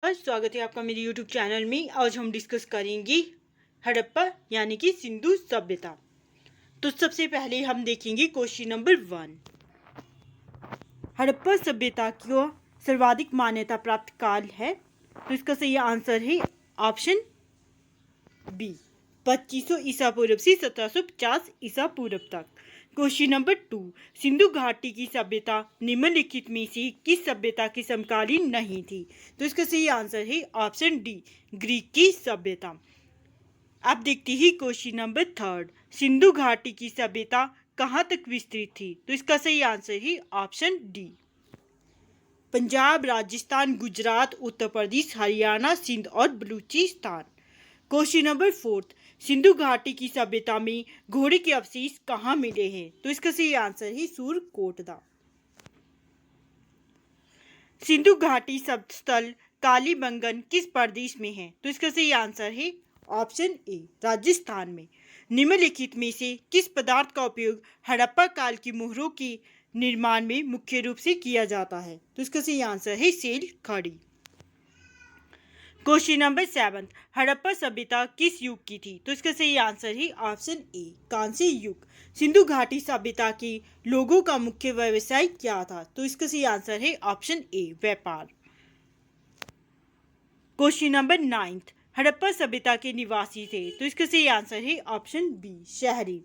नमस्कार, स्वागत है आपका मेरे YouTube चैनल में। आज हम डिस्कस करेंगे हड़प्पा यानी कि सिंधु सभ्यता। तो सबसे पहले हम देखेंगे क्वेश्चन नंबर 1। हड़प्पा सभ्यता को सर्वाधिक मान्यता प्राप्त काल है, तो इसका सही आंसर है ऑप्शन बी, 2500 ईसा पूर्व से 1750 ईसा पूर्व तक। क्वेश्चन नंबर 2, सिंधु घाटी की सभ्यता निम्नलिखित में से किस सभ्यता की समकालीन नहीं थी? तो इसका सही आंसर है ऑप्शन डी, ग्रीक की सभ्यता। अब देखते हैं क्वेश्चन नंबर 3, सिंधु घाटी की सभ्यता कहाँ तक विस्तृत थी? तो इसका सही आंसर है ऑप्शन डी, पंजाब, राजस्थान, गुजरात, उत्तर प्रदेश, हरियाणा, सिंध और बलूचिस्तान। क्वेश्चन नंबर 4, सिंधु घाटी की सभ्यता में घोड़े के अवशेष कहाँ मिले हैं? तो इसका सही आंसर है सूरकोटदा। सिंधु घाटी स्थल कालीबंगन किस प्रदेश में है? तो इसका सही आंसर है ऑप्शन ए, राजस्थान में। निम्नलिखित में से किस पदार्थ का उपयोग हड़प्पा काल की मोहरों के निर्माण में मुख्य रूप से किया जाता है? तो इसका सही आंसर है सेल खड़ी। क्वेश्चन नंबर 7, हड़प्पा सभ्यता किस युग की थी? तो इसका सही आंसर है ऑप्शन ए, कांस्य युग। सिंधु घाटी सभ्यता के लोगों का मुख्य व्यवसाय क्या था? तो इसका सही आंसर है ऑप्शन ए, व्यापार। क्वेश्चन नंबर 9, हड़प्पा सभ्यता के निवासी थे? तो इसका सही आंसर है ऑप्शन बी, शहरी।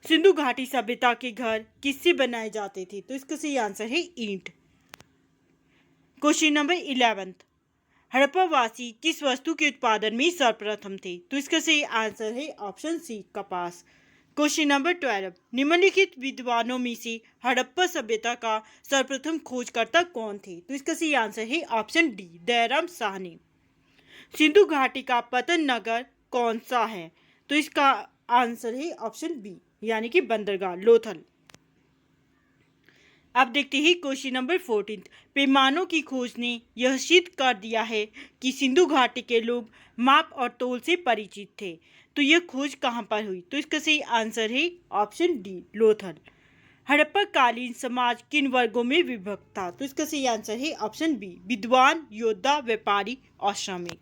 सिंधु घाटी सभ्यता के घर किससे बनाए जाते थे? तो इसका सही आंसर है ईंट। क्वेश्चन नंबर 11, हड़प्पा वासी किस वस्तु के उत्पादन में सर्वप्रथम थे? तो इसका सही आंसर है ऑप्शन सी, कपास। क्वेश्चन नंबर 12, निम्नलिखित विद्वानों में से हड़प्पा सभ्यता का सर्वप्रथम खोजकर्ता कौन थे? तो इसका सही आंसर है ऑप्शन डी, दयाराम साहनी। सिंधु घाटी का पतन नगर कौन सा है? तो इसका आंसर है ऑप्शन बी, यानी कि बंदरगाह, लोथल। अब देखते हैं क्वेश्चन नंबर 14, पैमानों की खोज ने यह सिद्ध कर दिया है कि सिंधु घाटी के लोग माप और तौल से परिचित थे। तो यह खोज कहाँ पर हुई? तो इसका सही आंसर है ऑप्शन डी, लोथल। हड़प्पा कालीन समाज किन वर्गों में विभक्त था? तो इसका सही आंसर है ऑप्शन बी, विद्वान, योद्धा, व्यापारी और श्रमिक।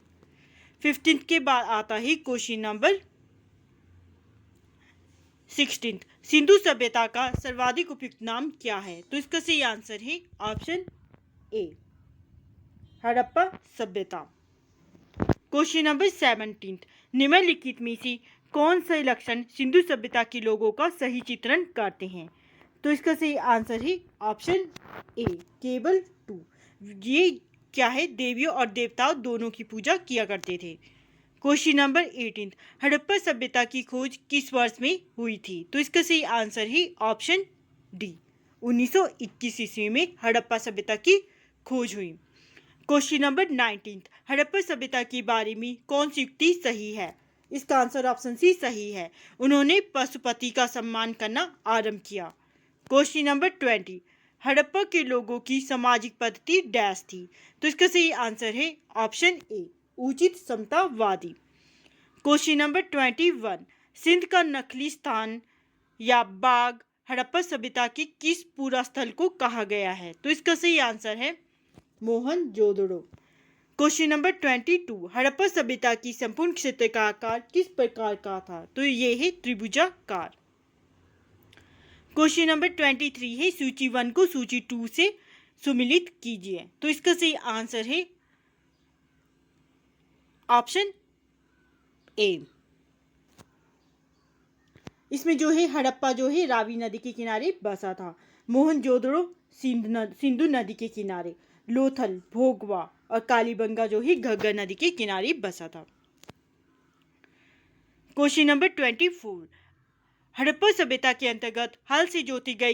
15 के बाद आता है क्वेश्चन नंबर 16, सिंधु सभ्यता का सर्वाधिक उपयुक्त नाम क्या है? तो इसका सही आंसर है ऑप्शन ए, हड़प्पा सभ्यता। क्वेश्चन नंबर 17, निम्नलिखित में से कौन से लक्षण सिंधु सभ्यता के लोगों का सही चित्रण करते हैं? तो इसका सही आंसर है ऑप्शन ए, केवल 2। ये क्या है? देवियों और देवताओं दोनों की पूजा किया करते थे। क्वेश्चन नंबर 18, हड़प्पा सभ्यता की खोज किस वर्ष में हुई थी? तो इसका सही आंसर है ऑप्शन डी, 1921 ईस्वी में हड़प्पा सभ्यता की खोज हुई। क्वेश्चन नंबर 19, हड़प्पा सभ्यता के बारे में कौन सी युक्ति सही है? इसका आंसर ऑप्शन सी सही है, उन्होंने पशुपति का सम्मान करना आरंभ किया। क्वेश्चन नंबर 20, हड़प्पा के लोगों की सामाजिक पद्धति डैश थी? तो इसका सही आंसर है ऑप्शन ए, उचित समतावादी। क्वेश्चन नंबर 21, सिंध का नकली स्थान या बाग हड़प्पा सभ्यता के किस पूरा स्थल को कहा गया है? तो इसका सही आंसर है मोहनजोदड़ो। क्वेश्चन नंबर 22, हड़प्पा सभ्यता की संपूर्ण क्षेत्र का आकार किस प्रकार का था? तो ये है त्रिभुजाकार। क्वेश्चन नंबर 23 है, सूची 1 को सूची 2 से सुमिलित कीजिए। तो इसका सही आंसर है ऑप्शन ए। इसमें जो है हड़प्पा जो है रावी नदी के किनारे बसा था, मोहनजोदड़ो सिंधु नदी के किनारे, लोथल, भोगवा और कालीबंगा जो है घग्गर नदी के किनारे बसा था। क्वेश्चन नंबर 24, हड़प्पा सभ्यता के अंतर्गत हल से जोते गए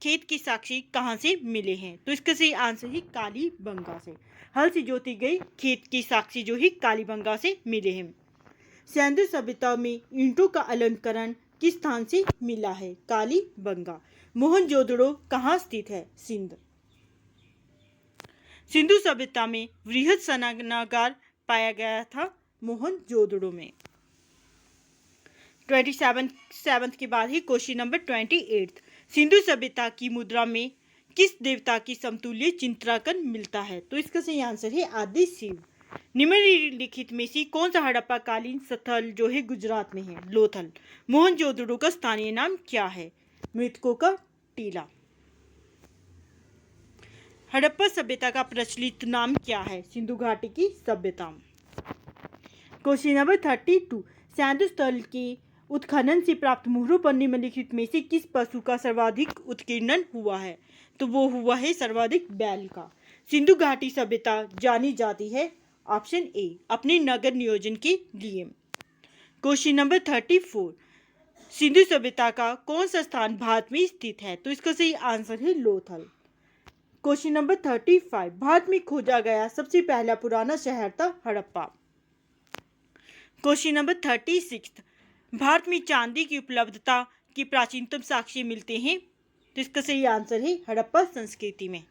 खेत की साक्षी कहाँ से मिले हैं? तो इसका सही आंसर है कालीबंगा से। हल से जोते गए खेत की साक्षी जो है कालीबंगा से मिले हैं। सिंधु सभ्यता में ईंटों का अलंकरण किस स्थान से मिला है? कालीबंगा। मोहनजोदड़ो कहाँ स्थित है? सिंध। सिंधु सभ्यता में वृहद स्नानागार पाया गया था मोहनजोदड़ो में। 27 के बाद ही क्वेश्चन नंबर 28, सिंधु सभ्यता की मुद्रा में किस देवता की समतुल्य चित्रांकन मिलता है? तो इसका सही आंसर है आदि शिव। निम्नलिखित में से कौन सा हड़प्पा कालीन स्थल जो है गुजरात में है? लोथल। मोहनजोदड़ो का स्थानीय नाम क्या है? मृतकों का टीला। हड़प्पा सभ्यता का प्रचलित नाम क्या है? सिंधु घाटी की सभ्यता। क्वेश्चन नंबर 32, सैंधु स्थल के उत्खनन से प्राप्त मुहरों पर निम्नलिखित में से किस पशु का सर्वाधिक उत्कीर्णन हुआ है? तो वो हुआ है सर्वाधिक बैल का। सिंधु घाटी सभ्यता जानी जाती है ऑप्शन ए अपने नगर नियोजन के लिए। क्वेश्चन नंबर 34, सिंधु सभ्यता का कौन सा स्थान भारत में स्थित है? तो इसका सही आंसर है लोथल। क्वेश्चन नंबर 35, भारत में खोजा गया सबसे पहला पुराना शहर था हड़प्पा। क्वेश्चन नंबर 36, भारत में चांदी की उपलब्धता की प्राचीनतम साक्ष्य मिलते हैं? तो इसका सही आंसर है हड़प्पा संस्कृति में।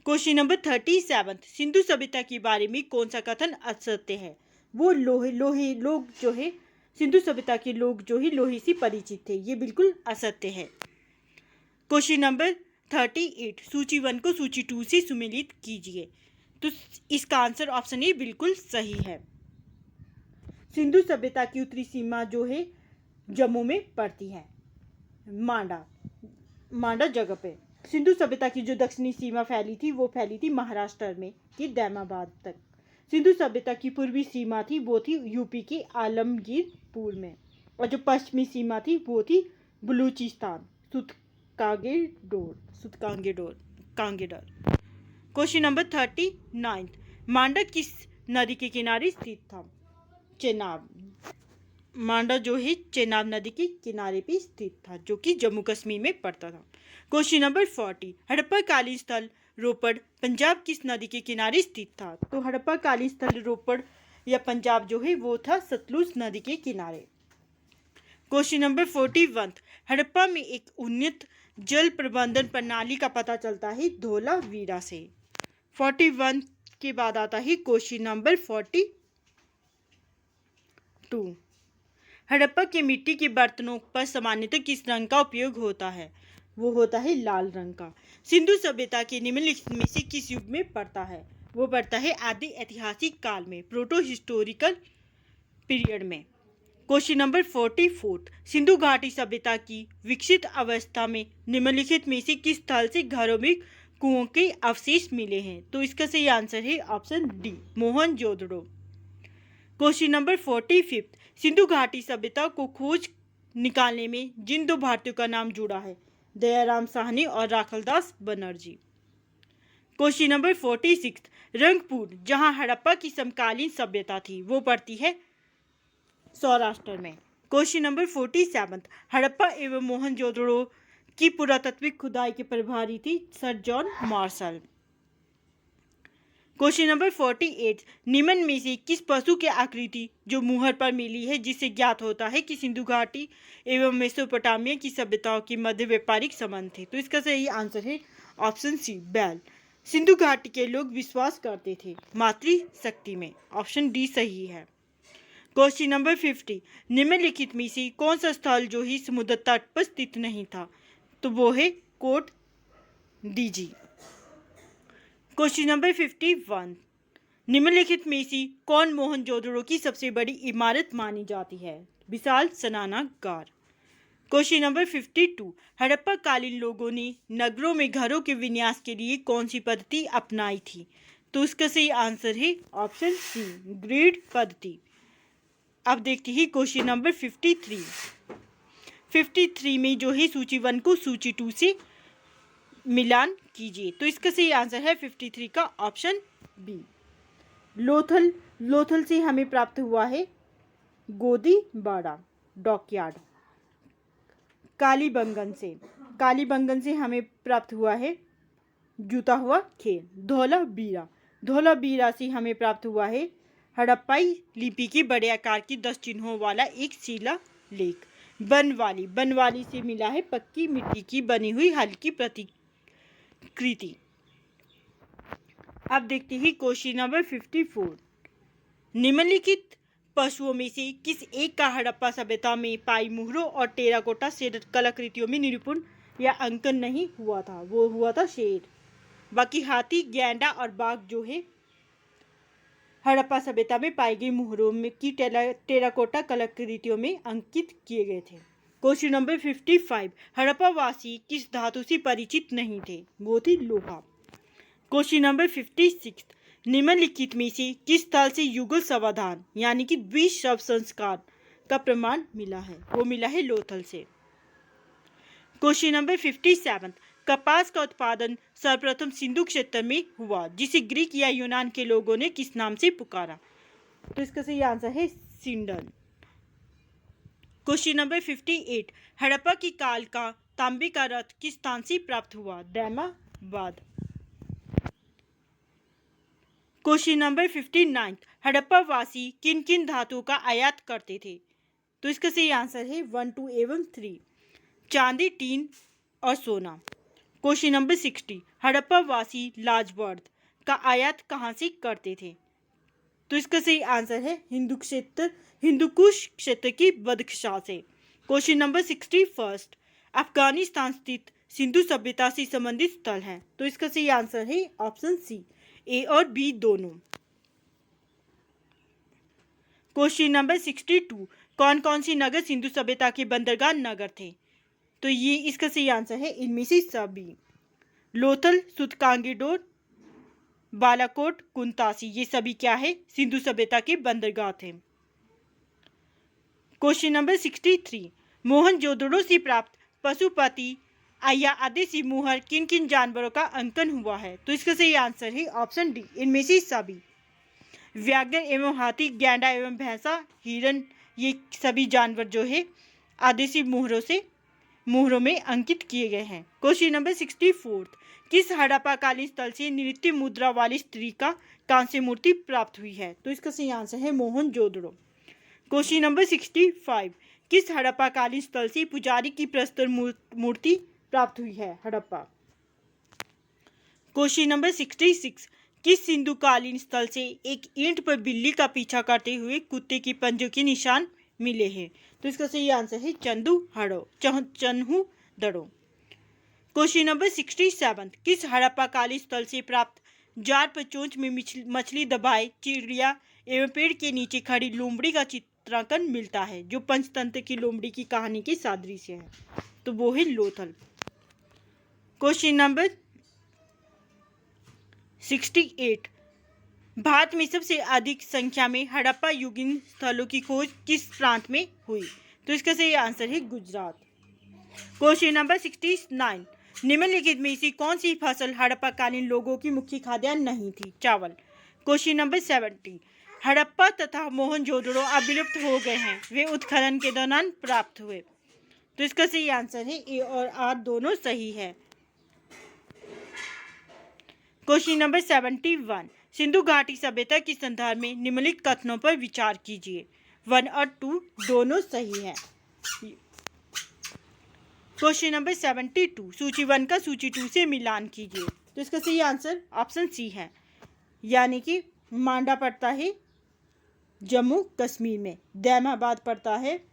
क्वेश्चन नंबर 37, सिंधु सभ्यता के बारे में कौन सा कथन असत्य है? वो लोहे लोग जो है सिंधु सभ्यता के लोग जो है लोहे से परिचित थे, ये बिल्कुल असत्य है। क्वेश्चन नंबर 38, सूची 1 को सूची 2 से सुमेलित कीजिए। तो इसका आंसर ऑप्शन ए बिल्कुल सही है। सिंधु सभ्यता की उत्तरी सीमा जो है जम्मू में पड़ती है, मांडा जगह पे। सिंधु सभ्यता की जो दक्षिणी सीमा फैली थी वो फैली थी महाराष्ट्र में की दैमाबाद तक। सिंधु सभ्यता की पूर्वी सीमा थी वो थी यूपी के आलमगीरपुर में, और जो पश्चिमी सीमा थी वो थी बलूचिस्तान कांगेडोर। क्वेश्चन नंबर 39, मांडा किस नदी के किनारे स्थित था? चेनाब। मांडा जो है चेनाब नदी के किनारे पे स्थित था, जो कि जम्मू कश्मीर में पड़ता था। क्वेश्चन नंबर 40, हड़प्पा कालीन स्थल रोपड़ पंजाब किस नदी के किनारे स्थित था? तो हड़प्पा कालीन स्थल रोपड़ या पंजाब जो है वो था सतलुज नदी के किनारे। क्वेश्चन नंबर 41, हड़प्पा में एक उन्नत जल प्रबंधन प्रणाली का पता चलता है धोलावीरा से। 41 के बाद आता है क्वेश्चन नंबर 42, हड़प्पा के मिट्टी के बर्तनों पर सामान्यतः किस रंग का उपयोग होता है? वो होता है लाल रंग का। सिंधु सभ्यता के निम्नलिखित में से किस युग में पड़ता है? वो पड़ता है आदि ऐतिहासिक काल में, प्रोटो हिस्टोरिकल पीरियड में। क्वेश्चन नंबर 44, सिंधु घाटी सभ्यता की विकसित अवस्था में निम्नलिखित में से किस स्थल से घरों में कुओं के अवशेष मिले हैं? तो इसका सही आंसर है option D Mohenjodaro. Question number 45, Sindhu घाटी सभ्यता को खोज निकालने में जिन दो भारतीयों का नाम जुड़ा है, दयाराम साहनी और राखलदास बनर्जी। क्वेश्चन नंबर 46, रंगपुर जहां हड़प्पा की समकालीन सभ्यता थी वो पड़ती है सौराष्ट्र में। क्वेश्चन नंबर 47, हड़प्पा एवं मोहनजोदड़ो की पुरातत्विक खुदाई के प्रभारी थी sir John Marshall. Question number 48, निम्न में से किस पशु की आकृति जो मुहर पर मिली है जिससे ज्ञात होता है कि सिंधु घाटी एवं मेसोपोटामिया की सभ्यताओं के मध्य व्यापारिक संबंध थे? तो इसका सही आंसर है ऑप्शन सी बैल। सिंधु घाटी के लोग विश्वास करते थे मातृशक्ति में, ऑप्शन डी सही है। क्वेश्चन नंबर 50, निम्नलिखित में से कौन सा स्थल जो ही समुद्र तट पर स्थित नहीं था? तो वो है कोट डीजी। क्वेश्चन नंबर 51, निम्नलिखित में से कौन मोहनजोदड़ो की सबसे बड़ी इमारत मानी जाती है? विशाल स्नानागार। क्वेश्चन नंबर 52, हड़प्पा कालीन लोगों ने नगरों में घरों के विन्यास के लिए कौन सी पद्धति अपनाई थी? तो इसका सही आंसर है ऑप्शन सी ग्रिड पद्धति। अब देखते हैं क्वेश्चन नंबर 53 में जो है सूची 1 को सूची 2 से मिलान कीजिए। तो इसका सही आंसर है 53 का ऑप्शन बी लोथल से हमें प्राप्त हुआ है गोदीबाड़ा डॉकयार्ड। कालीबंगन से हमें प्राप्त हुआ है जूता हुआ खेल। धौलावीरा से हमें प्राप्त हुआ है हड़प्पाई लिपि के बड़े आकार की 10 चिन्हों वाला एक शिला लेख। बनवाली से मिला है पक्की मिट्टी की बनी हुई हल्की प्रतिकृति। अब देखते हैं क्वेश्चन नंबर 54, निम्नलिखित पशुओं में से किस एक का हड़प्पा सभ्यता में पाई मुहरों और टेराकोटा से कलाकृतियों में निरूपण या अंकन नहीं हुआ था, वो हुआ था शेर। बाकी हाथी, गैंडा और बाघ जो है हड़प्पा सभ्यता में पाई गई मुहरों में की टेराकोटा कलाकृतियों में अंकित किए गए थे। क्वेश्चन नंबर 55, हड़प्पा वासी किस धातु से परिचित नहीं थे? वो थी लोहा। क्वेश्चन नंबर 56, निम्नलिखित में से किस स्थल से युगल समाधान यानी कि द्विशव संस्कार का प्रमाण मिला है? वो मिला है लोथल से। क्वेश्चन नंबर 57, कपास का उत्पादन सर्वप्रथम सिंधु क्षेत्र में हुआ, जिसे ग्रीक या यूनान के लोगों ने किस नाम से पुकारा? तो इसका सही आंसर है सिंडन। क्वेश्चन नंबर 58, हड़प्पा की काल का तांबे का रथ किस स्थान से प्राप्त हुआ? दैमाबाद। क्वेश्चन नंबर 59, हड़प्पा वासी किन किन धातुओं का आयात करते थे? तो इसका सही आंसर है 1, 2 एवं 3, चांदी, टीन और सोना। क्वेश्चन नंबर 60, हड़प्पा वासी लाजवर्द का आयात कहाँ से करते थे? तो इसका सही आंसर है हिंदुकुश क्षेत्र की बदख्शां से। क्वेश्चन नंबर 61, अफगानिस्तान स्थित सिंधु सभ्यता से संबंधित स्थल है। तो इसका सही आंसर है ऑप्शन सी, ए और बी दोनों। क्वेश्चन नंबर 62, कौन कौन सी नगर सिंधु सभ्यता के बंदरगाह नगर थे? तो ये इसका सही आंसर है इनमें से सभी। लोथल, सुतकांगीडोर, बालाकोट, कुंतासी, ये सभी क्या है? सिंधु सभ्यता के बंदरगाह थे। क्वेश्चन नंबर 63, मोहनजोदड़ो से प्राप्त पशुपति या आदिसी मुहर किन किन जानवरों का अंकन हुआ है? तो इसका सही आंसर है ऑप्शन डी, इनमें से सभी। व्याघ्र एवं हाथी, गैंडा एवं भैंसा, हिरन, ये सभी जानवर जो है आदिसी मुहरों में अंकित किए गए हैं। क्वेश्चन नंबर 64, किस हड़प्पा कालीन स्थल से नृत्य मुद्रा वाली स्त्री का कांस्य मूर्ति प्राप्त हुई है? तो इसका सही आंसर है मोहनजोदड़ो। क्वेश्चन नंबर 65, किस हड़प्पा कालीन स्थल से पुजारी की प्रस्तर मूर्ति प्राप्त हुई है? हड़प्पा। क्वेश्चन नंबर 66, किस सिंधु कालीन स्थल से एक ईंट पर बिल्ली का पीछा करते हुए कुत्ते की पंजों के निशान मिले हैं? तो इसका सही आंसर है चन्हू-दड़ो। क्वेश्चन नंबर 67, किस हड़प्पा कालीन स्थल से प्राप्त जार पर चोंच में मछली दबाए चिड़िया एवं पेड़ के नीचे खड़ी लोमड़ी का चित्रांकन मिलता है, जो पंचतंत्र की लोमड़ी की कहानी के सादृश्य है? तो वो है लोथल। क्वेश्चन नंबर 68, भारत में सबसे अधिक संख्या में हड़प्पा युगीन स्थलों की खोज किस प्रांत में हुई? तो इसका सही आंसर है गुजरात। क्वेश्चन नंबर 69, निम्नलिखित में से कौन सी फसल हड़प्पा कालीन लोगों की मुख्य खाद्यान्न नहीं थी? चावल। क्वेश्चन नंबर 70, हड़प्पा तथा मोहनजोदड़ो अब विलुप्त हो गए हैं, वे उत्खनन के दौरान प्राप्त हुए। तो इसका सही आंसर है ए और आर दोनों सही है। क्वेश्चन नंबर 71, सिंधु घाटी सभ्यता के संदर्भ में निम्नलिखित कथनों पर विचार कीजिए। 1 और 2 दोनों सही है। क्वेश्चन नंबर 72, सूची 1 का सूची 2 से मिलान कीजिए। तो इसका सही आंसर ऑप्शन सी है, यानी कि मांडा पड़ता है जम्मू कश्मीर में, दैमाबाद पड़ता है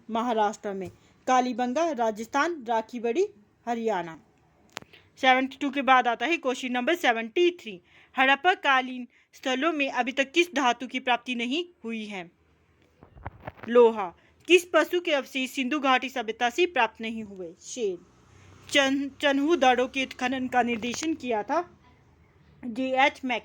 महाराष्ट्र में, कालीबंगा राजस्थान, राखीगढ़ी हरियाणा। 72 के बाद आता है क्वेश्चन नंबर 73, हड़प्पा कालीन स्थलों में अभी तक किस धातु की प्राप्ति नहीं हुई है? लोहा। किस पशु के अवशेष सिंधु घाटी सभ्यता से प्राप्त नहीं हुए? शेर। चन्हू दड़ों के उत्खनन का निर्देशन किया था J.H. मैक